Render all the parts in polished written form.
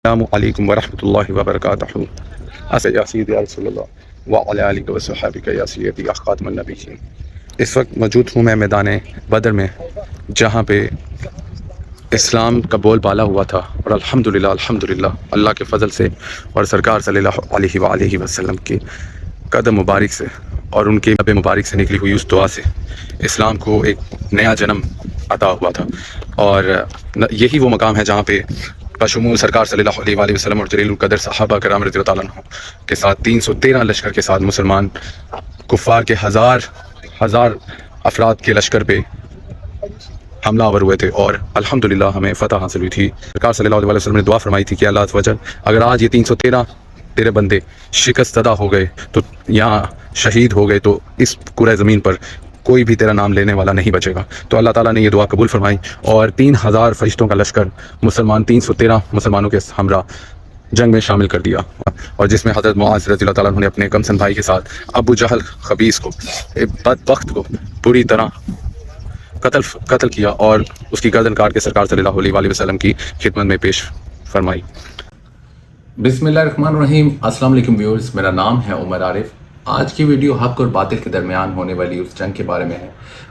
السلام علیکم ورحمۃ اللہ وبرکاتہ. یا سیدی یا رسول اللہ وعلی آلہ وصحبہ یا سیدی یا خاتم النبیین. اس وقت موجود ہوں میں میدان بدر میں، جہاں پہ اسلام کا بول بالا ہوا تھا، اور الحمدللہ اللہ کے فضل سے اور سرکار صلی اللہ علیہ وآلہ وسلم کے قدم مبارک سے اور ان کے لب مبارک سے نکلی ہوئی اس دعا سے اسلام کو ایک نیا جنم عطا ہوا تھا. اور یہی وہ مقام ہے جہاں پہ بشمول سرکار صلی اللہ علیہ وآلہ وسلم اور جلیل القدر صحابہ کرام رضی اللہ عنہ کے ساتھ 313 لشکر کے ساتھ مسلمان کفار کے ہزار افراد کے لشکر پہ حملہ آور ہوئے تھے، اور الحمدللہ ہمیں فتح حاصل ہوئی تھی. سرکار صلی اللہ علیہ وسلم نے دعا فرمائی تھی کہ اللہ عز و جل اگر آج یہ 313 تیرے بندے شکست زدہ ہو گئے، تو یہاں شہید ہو گئے، تو اس کرۂ زمین پر کوئی بھی تیرا نام لینے والا نہیں بچے گا. تو اللہ تعالیٰ نے یہ دعا قبول فرمائی، اور 3000 فرشتوں کا لشکر 313 مسلمانوں کے ہمراہ جنگ میں شامل کر دیا، اور جس میں حضرت معاذ رضی اللہ تعالیٰ عنہ نے اپنے کمسن بھائی کے ساتھ ابو جہل خبیث کو، بدبخت کو بری طرح قتل کیا، اور اس کی گردن کاٹ کے سرکار صلی اللہ علیہ وآلہ وسلم کی خدمت میں پیش فرمائی. بسم اللہ الرحمن الرحیم. السلام علیکم ویورز، میرا نام ہے عمر عارف. آج کی ویڈیو حق اور باطل کے درمیان ہونے والی اس جنگ کے بارے میں ہے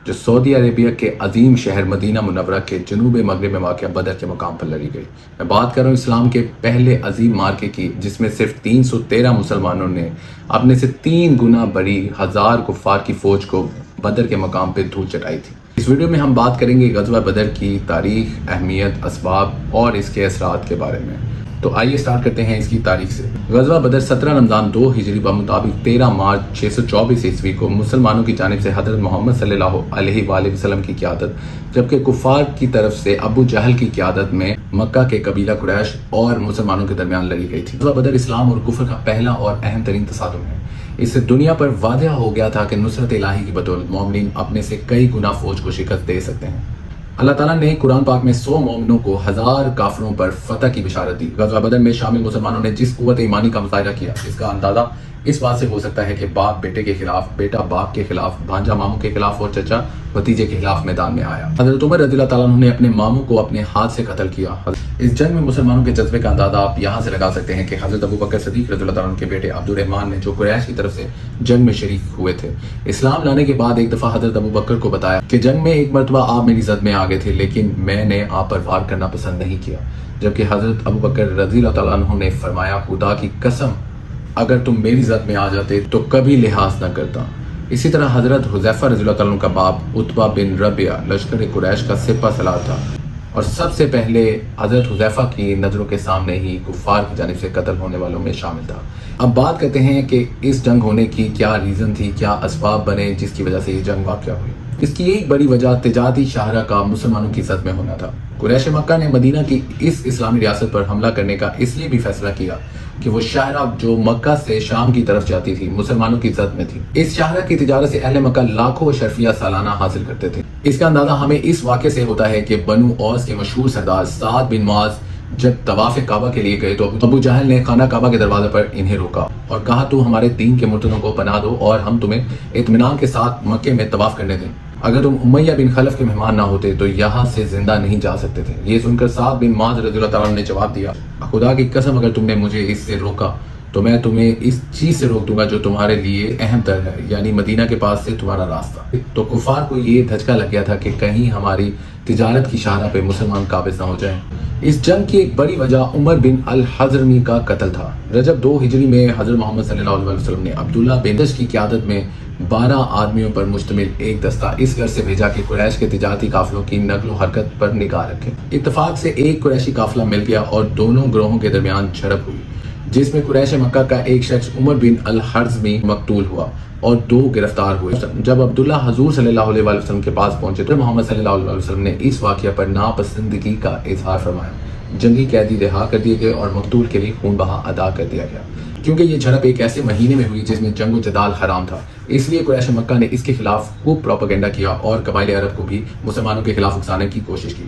جو سعودی عربیہ کے عظیم شہر مدینہ منورہ کے جنوب مغرب میں واقع بدر کے مقام پر لڑی گئی. میں بات کر رہا ہوں اسلام کے پہلے عظیم مارکے کی، جس میں صرف 313 مسلمانوں نے اپنے سے 3 گنا بڑی 1000 کفار کی فوج کو بدر کے مقام پہ دھول چٹائی تھی. اس ویڈیو میں ہم بات کریں گے غزوہ بدر کی تاریخ، اہمیت، اسباب اور اس کے اثرات کے بارے میں. تو آئیے سٹارٹ کرتے ہیں اس کی تاریخ سے. غزوہ بدر 17 رمضان 2 ہجری بمطابق 13 مارچ 624 عیسوی کو مسلمانوں کی جانب سے حضرت محمد صلی اللہ علیہ وآلہ وسلم کی قیادت، جبکہ کفار کی طرف سے ابو جہل کی قیادت میں مکہ کے قبیلہ قریش اور مسلمانوں کے درمیان لڑی گئی تھی. غزوہ بدر اسلام اور کفر کا پہلا اور اہم ترین تصادم ہے. اس سے دنیا پر واضح ہو گیا تھا کہ نصرت الہی کی بدولت مومنین اپنے سے کئی گنا فوج کو شکست دے سکتے ہیں. اللہ تعالیٰ نے قرآن پاک میں 100 مومنوں کو 1000 کافروں پر فتح کی بشارت دی. غزوہ بدر میں شامل مسلمانوں نے جس قوت ایمانی کا مظاہرہ کیا، اس کا اندازہ اس بات سے ہو سکتا ہے کہ باپ بیٹے کے خلاف، بیٹا باپ کے خلاف، بھانجا ماموں کے خلاف اور چچا بھتیجے کے خلاف میدان میں آیا. حضرت عمر رضی اللہ تعالیٰ عنہ نے اپنے ماموں کو اپنے ہاتھ سے قتل کیا. اس جنگ میں مسلمانوں کے جذبے کا اندازہ آپ یہاں سے لگا سکتے ہیں کہ حضرت ابو بکر صدیق رضی اللہ تعالیٰ عنہ کے بیٹے عبد الرحمن نے، جو قریش کی طرف سے جنگ میں شریک ہوئے تھے، اسلام لانے کے بعد ایک دفعہ حضرت ابو بکر کو بتایا کہ جنگ میں ایک مرتبہ آپ میری زد میں آگے تھے، لیکن میں نے آپ پر وار کرنا پسند نہیں کیا. جبکہ حضرت ابو بکر رضی اللہ تعالیٰ عنہ نے فرمایا، خدا کی قسم اگر تم میری زد میں آ جاتے تو کبھی لحاظ نہ کرتا. اسی طرح حضرت حذیفہ رضی اللہ تعالیٰ عنہ کا باپ عتبہ بن ربیعہ لشکر قریش کا سپہ سالار تھا، اور سب سے پہلے حضرت حذیفہ کی نظروں کے سامنے ہی کفار کی جانب سے قتل ہونے والوں میں شامل تھا. اب بات کرتے ہیں کہ اس جنگ ہونے کی کیا ریزن تھی، کیا اسباب بنے جس کی وجہ سے یہ جنگ واقع ہوئی. اس کی ایک بڑی وجہ تجارتی شاہراہ کا مسلمانوں کی زد میں ہونا تھا. قریش مکہ نے مدینہ کی اس اسلامی ریاست پر حملہ کرنے کا اس لیے بھی فیصلہ کیا کہ وہ شاہراہ جو مکہ سے شام کی طرف جاتی تھی مسلمانوں کی زد میں تھی. اس شاہراہ کی تجارت سے اہل مکہ لاکھوں اشرفیہ سالانہ حاصل کرتے تھے. اس کا اندازہ ہمیں اس واقعے سے ہوتا ہے کہ بنو اوس کے مشہور سردار سعد بن معاذ جب طواف کعبہ کے لیے گئے تو ابو جہل نے خانہ کعبہ کے دروازے پر انہیں روکا اور کہا، تو ہمارے دین کے مرتدوں کو پناہ دو اور ہم تمہیں اطمینان کے ساتھ مکے میں طواف کرنے دیں. اگر تم امیہ بن خلف کے مہمان نہ ہوتے تو یہاں سے زندہ نہیں جا سکتے تھے. یہ سن کر سعد بن معاذ رضی اللہ تعالیٰ عنہ نے جواب دیا، خدا کی قسم اگر تم نے مجھے اس سے روکا تو میں تمہیں اس چیز سے روک دوں گا جو تمہارے لیے اہم تر ہے، یعنی مدینہ کے پاس سے تمہارا راستہ. تو کفار کو یہ دھچکا لگ گیا تھا کہ کہیں ہماری تجارت کی شاہراہ پہ مسلمان قابض نہ ہو جائیں. اس جنگ کی ایک بڑی وجہ عمر بن الحضرمی کا قتل تھا. رجب 2 ہجری میں حضرت محمد صلی اللہ علیہ وسلم نے عبداللہ بن دش کی قیادت میں 12 آدمیوں پر مشتمل ایک دستہ اس گھر سے بھیجا کہ قریش کے تجارتی قافلوں کی نقل و حرکت پر نگاہ رکھے. اتفاق سے ایک قریشی قافلہ مل گیا اور دونوں گروہوں کے درمیان جھڑپ ہوئی، جس میں قریش مکہ کا ایک شخص عمر بن الحرزمی مقتول ہوا اور 2 گرفتار ہوئے. جب عبداللہ حضور صلی اللہ علیہ وسلم کے پاس پہنچے تو محمد صلی اللہ علیہ وسلم نے اس واقعہ پر ناپسندگی کا اظہار فرمایا. جنگی قیدی رہا کر دیے گئے اور مقتول کے لیے خون بہا ادا کر دیا گیا. کیونکہ یہ جھڑپ ایک ایسے مہینے میں ہوئی جس میں جنگ و جدال حرام تھا، اس لیے قریش مکہ نے اس کے خلاف خوب پروپیگنڈا کیا اور قبائل عرب کو بھی مسلمانوں کے خلاف اکسانے کی کوشش کی.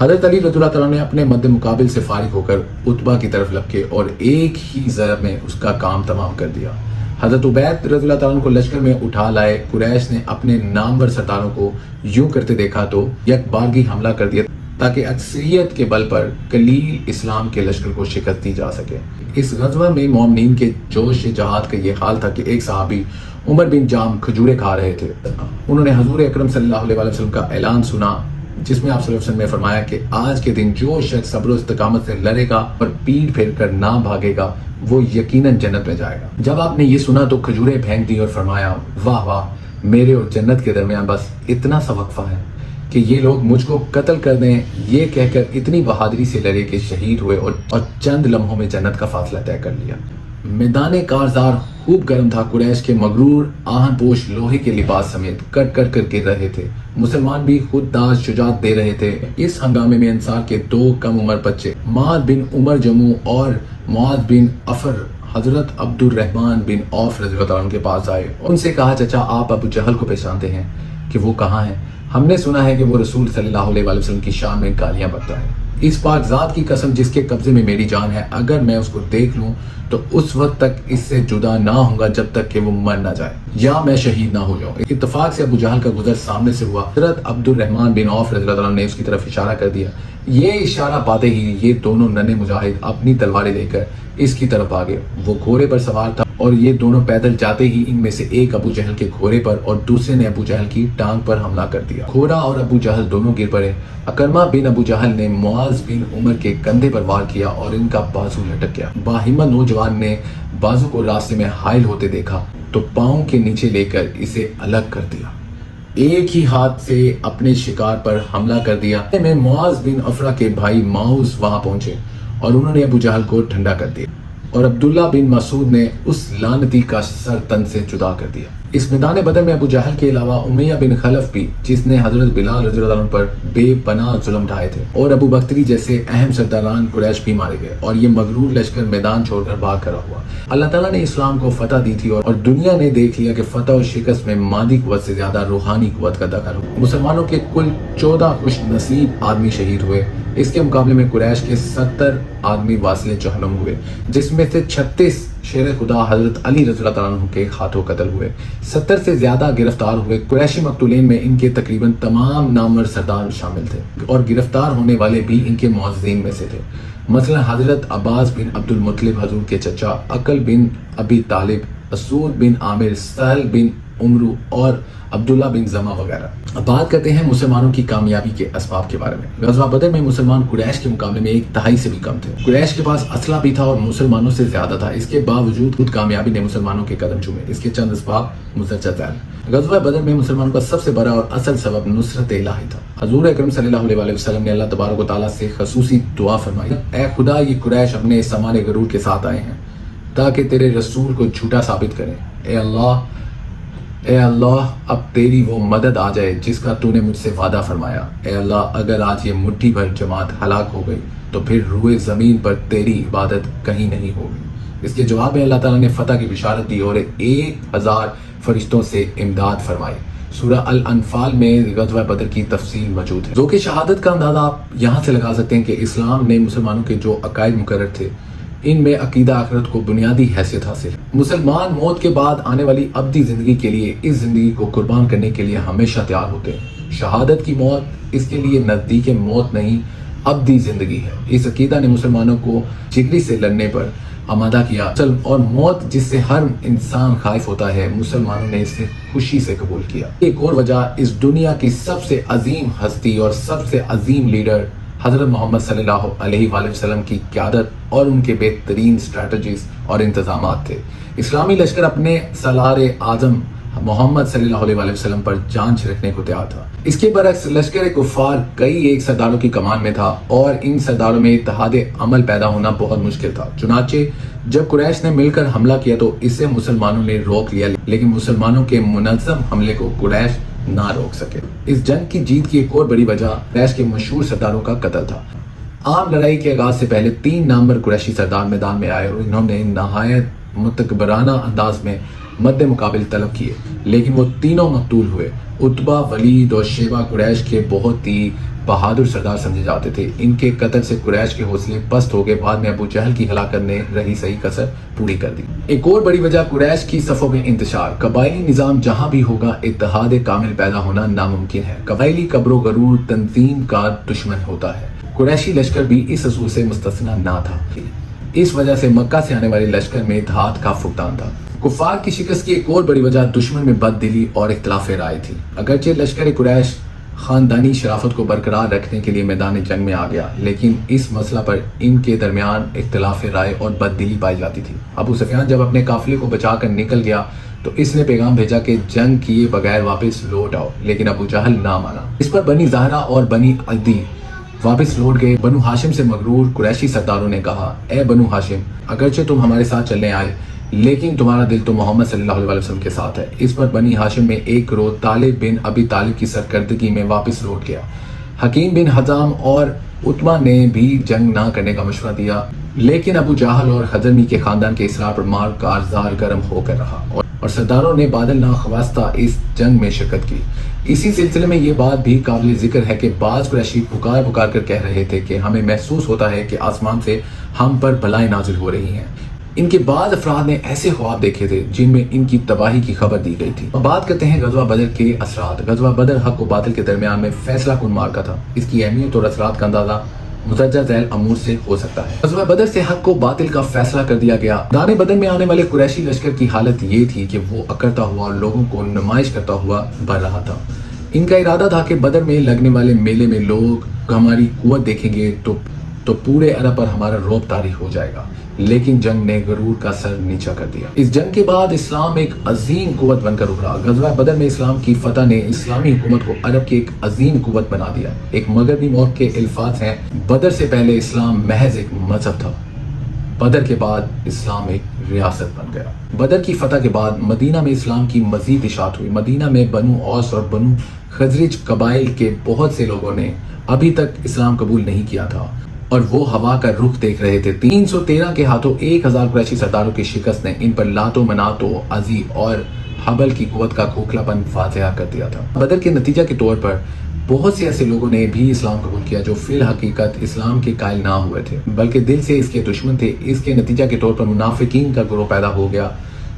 حضرت علی رضی اللہ تعالیٰ نے اپنے مد مقابل سے فارغ ہو کر عتبہ کی طرف لپکے اور ایک ہی ضرب میں اس کا کام تمام کر دیا۔ حضرت عبید رضی اللہ تعالیٰ کو لشکر میں اٹھا لائے۔ قریش نے اپنے نامور سرداروں کو یوں کرتے دیکھا تو یک بارگی حملہ کر دیا تاکہ اکثریت کے بل پر قلیل اسلام کے لشکر کو شکست دی جا سکے۔ اس غزوہ میں مومنین کے جوش جہاد کا یہ حال تھا کہ ایک صحابی عمر بن جام کھجورے کھا رہے تھے۔ انہوں نے حضور اکرم صلی اللہ علیہ وسلم کا اعلان سنا جس میں آپ صلی اللہ علیہ وسلم نے فرمایا کہ آج کے دن جو شخص صبر و استقامت سے لڑے گا اور پیٹ پھیر کر نہ بھاگے گا وہ یقیناً جنت میں جائے گا۔ جب آپ نے یہ سنا تو کھجوریں پھینک دی اور فرمایا واہ واہ، میرے اور جنت کے درمیان بس اتنا سا وقفہ ہے کہ یہ لوگ مجھ کو قتل کر دیں۔ یہ کہہ کر اتنی بہادری سے لڑے کہ شہید ہوئے اور چند لمحوں میں جنت کا فاصلہ طے کر لیا۔ میدان کارزار خوب گرم تھا۔ قریش کے مغرور آہن پوش لوہے کے لباس سمیت کٹ کر گر رہے تھے۔ مسلمان بھی خود داز شجاعت دے رہے تھے۔ اس ہنگامے میں انصار کے دو کم عمر بچے معاذ بن عمر جموں اور معاذ بن عفر حضرت عبد الرحمن بن عوف رضی اللہ عنہ کے پاس آئے۔ ان سے کہا چچا آپ ابو جہل کو پہچانتے ہیں کہ وہ کہاں ہیں؟ ہم نے سنا ہے کہ وہ رسول صلی اللہ علیہ وسلم کی شان میں گالیاں بکتا ہے۔ اس پاک ذات کی قسم جس کے قبضے میں میری جان ہے، اگر میں اس کو دیکھ لوں تو اس وقت تک اس سے جدا نہ ہوں گا جب تک کہ وہ مر نہ جائے یا میں شہید نہ ہو جاؤں۔ اتفاق سے ابو جہل کا گزر سامنے سے ہوا۔ حضرت عبد الرحمن بن عوف رضی اللہ عنہ نے اس کی طرف اشارہ کر دیا۔ یہ اشارہ پاتے ہی یہ دونوں ننھے مجاہد اپنی تلواریں لے کر اس کی طرف آگے۔ وہ گھوڑے پر سوار تھا اور یہ دونوں پیدل جاتے ہی ان میں سے ایک ابو جہل کے گھوڑے پر اور دوسرے نے ابو جہل کی ٹانگ پر حملہ کر دیا۔ گھوڑا اور ابو جہل دونوں گر پڑے۔ اکرمہ بن ابو جہل نے معاذ بن عمر کے کندھے پر وار کیا اور ان کا بازو لٹک گیا۔ باہمت نوجوان نے بازو کو راستے میں حائل ہوتے دیکھا تو پاؤں کے نیچے لے کر اسے الگ کر دیا۔ ایک ہی ہاتھ سے اپنے شکار پر حملہ کر دیا۔ میں معاذ بن عفرہ کے بھائی ماؤز وہاں پہنچے اور انہوں نے ابو جہل کو ٹھنڈا کر دیا اور عبداللہ بن مسعود نے اس لعنتی کا سر تن سے جدا کر دیا۔ اس میدان بدر میں ابو جہل کے علاوہ امیہ بن خلف بھی، جس نے حضرت بلال رضی اللہ عنہ پر بے پناہ ظلم ڈھائے تھے، اور ابو بختری جیسے اہم سرداران قریش بھی مارے گئے اور یہ مغرور لشکر میدان چھوڑ کر بھاگ کر ہوا۔ اللہ تعالیٰ نے اسلام کو فتح دی تھی اور دنیا نے دیکھ لیا کہ فتح و شکست میں مادی قوت سے زیادہ روحانی قوت کا دخل ہوا۔ مسلمانوں کے کل 14 خوش نصیب آدمی شہید ہوئے۔ اس کے مقابلے میں قریش کے 70 آدمی واصل جہنم ہوئے، جس میں سے 36 شیر خدا حضرت علی رضی اللہ عنہ کے ہاتھوں قتل ہوئے۔ 70 سے زیادہ گرفتار ہوئے۔ قریشی مقتولین میں ان کے تقریباً تمام نامور سردار شامل تھے اور گرفتار ہونے والے بھی ان کے معززین میں سے تھے، مثلا حضرت عباس بن عبد المطلب حضور کے چچا، عقل بن ابی طالب، اسود بن عامر، سہل بن عمرو اور عبداللہ بن زمہ وغیرہ۔ اب بات کرتے ہیں مسلمانوں کی کامیابی کے اسباب کے بارے میں۔ غزوہ بدر میں مسلمان قریش کے مقابلے میں 1/3 سے بھی کم تھے۔ قریش کے پاس اسلحہ بھی تھا اور مسلمانوں سے زیادہ تھا، اس کے باوجود خود کامیابی نے مسلمانوں کے قدم چومے۔ اس کے چند اسباب مزجہ ذیل۔ غزوہ بدر میں مسلمانوں کا سب سے بڑا اور اصل سبب نصرت الہی تھا۔ حضور اکرم صلی اللہ علیہ وسلم نے اللہ تبارک و تعالیٰ سے خصوصی دعا فرمائی، اے خدا یہ قریش اپنے سامان غرور کے ساتھ آئے ہیں تاکہ تیرے رسول کو جھوٹا ثابت کریں۔ اے اللہ اب تیری وہ مدد آ جائے جس کا تو نے مجھ سے وعدہ فرمایا۔ اے اللہ اگر آج یہ مٹھی بھر جماعت ہلاک ہو گئی تو پھر روئے زمین پر تیری عبادت کہیں نہیں ہوگی۔ اس کے جواب میں اللہ تعالیٰ نے فتح کی بشارت دی اور 1000 فرشتوں سے امداد فرمائی۔ سورہ الانفال میں غزوہ بدر کی تفصیل موجود ہے۔ ذوق شہادت کا اندازہ آپ یہاں سے لگا سکتے ہیں کہ اسلام نے مسلمانوں کے جو عقائد مقرر تھے ان میں عقیدہ آخرت کو بنیادی حیثیت حاصل ہے۔ مسلمان موت کے بعد آنے والی ابدی زندگی کے لیے اس زندگی کو قربان کرنے کے لیے ہمیشہ تیار ہوتے ہیں۔ شہادت کی موت اس کے لیے نزدیک موت نہیں، ابدی زندگی ہے۔ اس عقیدہ نے مسلمانوں کو جگری سے لڑنے پر آمادہ کیا اور موت جس سے ہر انسان خائف ہوتا ہے، مسلمانوں نے اسے خوشی سے قبول کیا۔ ایک اور وجہ اس دنیا کی سب سے عظیم ہستی اور سب سے عظیم لیڈر حضرت محمد صلی اللہ علیہ وآلہ وسلم کی قیادت اور ان کے بہترین اسٹریٹجیز اور انتظامات تھے۔ اسلامی لشکر اپنے سالار اعظم محمد صلی اللہ علیہ وآلہ وسلم پر جان چھڑکنے کو تیار تھا۔ اس کے برعکس لشکر کفار کئی ایک سرداروں کی کمان میں تھا اور ان سرداروں میں اتحاد عمل پیدا ہونا بہت مشکل تھا۔ چنانچہ جب قریش نے مل کر حملہ کیا تو اسے مسلمانوں نے روک لیا، لیکن مسلمانوں کے منظم حملے کو قریش نہ روک سکے۔ اس جنگ کی جیت کی ایک اور بڑی وجہ قریش کے مشہور سرداروں کا قتل تھا۔ عام لڑائی کے آغاز سے پہلے 3 نامور قریشی سردار میدان میں آئے اور انہوں نے نہایت متکبرانہ انداز میں مد مقابل طلب کیے، لیکن وہ تینوں مقتول ہوئے۔ عتبہ، ولید اور شیبہ قریش کے بہت ہی بہادر سردار سمجھے جاتے تھے۔ ان کے قتل سے قریش کے حوصلے پست ہو گئے۔ بعد میں ابو جہل کی ہلاکت نے رہی صحیح کسر پوری کر دی۔ ایک اور بڑی وجہ قریش کی صفوں میں انتشار۔ قبائلی نظام جہاں بھی ہوگا اتحاد کامل پیدا ہونا ناممکن ہے۔ قبائلی کبر و غرور تنظیم کا دشمن ہوتا ہے۔ قریشی لشکر بھی اس اصول سے مستثنی نہ تھا۔ اس وجہ سے مکہ سے آنے والے لشکر میں اتحاد کا فقدان تھا۔ کفار کی شکست کی ایک اور بڑی وجہ دشمن میں بد دلی اور اختلاف رائے تھی۔ اگرچہ لشکر قریش خاندانی شرافت کو برقرار رکھنے کے لیے میدان جنگ میں آ گیا، لیکن اس مسئلہ پر ان کے درمیان اختلاف رائے اور بد دلی پائی جاتی تھی۔ ابو سفیان جب اپنے قافلے کو بچا کر نکل گیا تو اس نے پیغام بھیجا کہ جنگ کیے بغیر واپس لوٹ آؤ، لیکن ابو جہل نہ مانا۔ اس پر بنی زہرہ اور بنی عدی واپس لوٹ گئے۔ بنو ہاشم سے مغرور قریشی سرداروں نے کہا، اے بنو ہاشم، اگرچہ تم ہمارے ساتھ چلنے آئے لیکن تمہارا دل تو محمد صلی اللہ علیہ وسلم کے ساتھ ہے۔ اس پر بنی ہاشم میں ایک گروہ طالب بن ابی طالب کی سرکردگی میں واپس لوٹ گیا۔ حکیم بن حزام اور عتبہ نے بھی جنگ نہ کرنے کا مشورہ دیا، لیکن ابو جہل اور حضرمی کے خاندان کے اصرار پر مار کارزار گرم ہو کر رہا اور سرداروں نے بادل ناخواستہ اس جنگ میں شرکت کی۔ اسی سلسلے میں یہ بات بھی قابل ذکر ہے کہ بعض قریشی پکار پکار کر کہہ رہے تھے کہ ہمیں محسوس ہوتا ہے کہ آسمان سے ہم پر بلائیں نازل ہو رہی ہیں۔ ان کے بعض افراد نے ایسے خواب دیکھے تھے جن میں ان کی تباہی کی خبر دی گئی تھی۔ بات کرتے ہیں غزوہ بدر کے اثرات۔ غزوہ بدر حق و باطل کے درمیان میں فیصلہ کن معرکہ تھا۔ اس کی اہمیت اور اثرات کا اندازہ مدرجہ ذیل امور سے ہو سکتا ہے۔ غزوہ بدر سے حق و باطل کا فیصلہ کر دیا گیا۔ میدان بدر میں آنے والے قریشی لشکر کی حالت یہ تھی کہ وہ اکڑتا ہوا اور لوگوں کو نمائش کرتا ہوا بڑھ رہا تھا۔ ان کا ارادہ تھا کہ بدر میں لگنے والے میلے میں لوگ ہماری قوت دیکھیں گے تو پورے عرب پر ہمارا رعب طاری ہو جائے گا، لیکن جنگ نے غرور کا سر نیچا کر دیا۔ اس جنگ کے بعد اسلام ایک عظیم قوت بن کر ابھرا۔ غزوہ بدر میں اسلام کی فتح نے اسلامی حکومت کو عرب کی ایک عظیم قوت بنا دیا۔ ایک مغربی موقع کے الفاظ ہیں، بدر سے پہلے اسلام محض ایک مذہب تھا، بدر کے بعد اسلام ایک ریاست بن گیا۔ بدر کی فتح کے بعد مدینہ میں اسلام کی مزید اشاعت ہوئی۔ مدینہ میں بنو اوس اور بنو خزرج قبائل کے بہت سے لوگوں نے ابھی تک اسلام قبول نہیں کیا تھا اور وہ ہوا کا رخ دیکھ رہے تھے۔ 313 کے ہاتھوں 1000 قریشی سرداروں کی شکست نے ان پر لات و منات و عزی اور حبل کی قوت کا کھوکھلا پن واضح کر دیا تھا۔ بدر کے نتیجہ کے طور پر بہت سے ایسے لوگوں نے بھی اسلام قبول کیا جو فی الحقیقت اسلام کے قائل نہ ہوئے تھے، بلکہ دل سے اس کے دشمن تھے۔ اس کے نتیجہ کے طور پر منافقین کا گروہ پیدا ہو گیا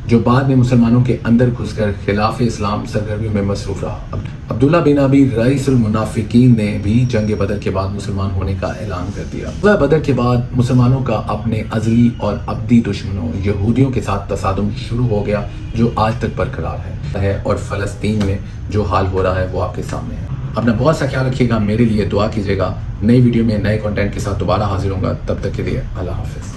جو بعد میں مسلمانوں کے اندر گھس کر خلاف اسلام سرگرمیوں میں مصروف رہا۔ عبداللہ بن ابی رئیس المنافقین نے بھی جنگ بدر کے بعد مسلمان ہونے کا اعلان کر دیا۔ بدر کے بعد مسلمانوں کا اپنے ازلی اور ابدی دشمنوں یہودیوں کے ساتھ تصادم شروع ہو گیا جو آج تک برقرار ہے، اور فلسطین میں جو حال ہو رہا ہے وہ آپ کے سامنے ہے۔ اپنا بہت سا خیال رکھیے گا، میرے لیے دعا کیجیے گا۔ نئی ویڈیو میں نئے کنٹینٹ کے ساتھ دوبارہ حاضر ہوں گا، تب تک کے لیے اللہ حافظ۔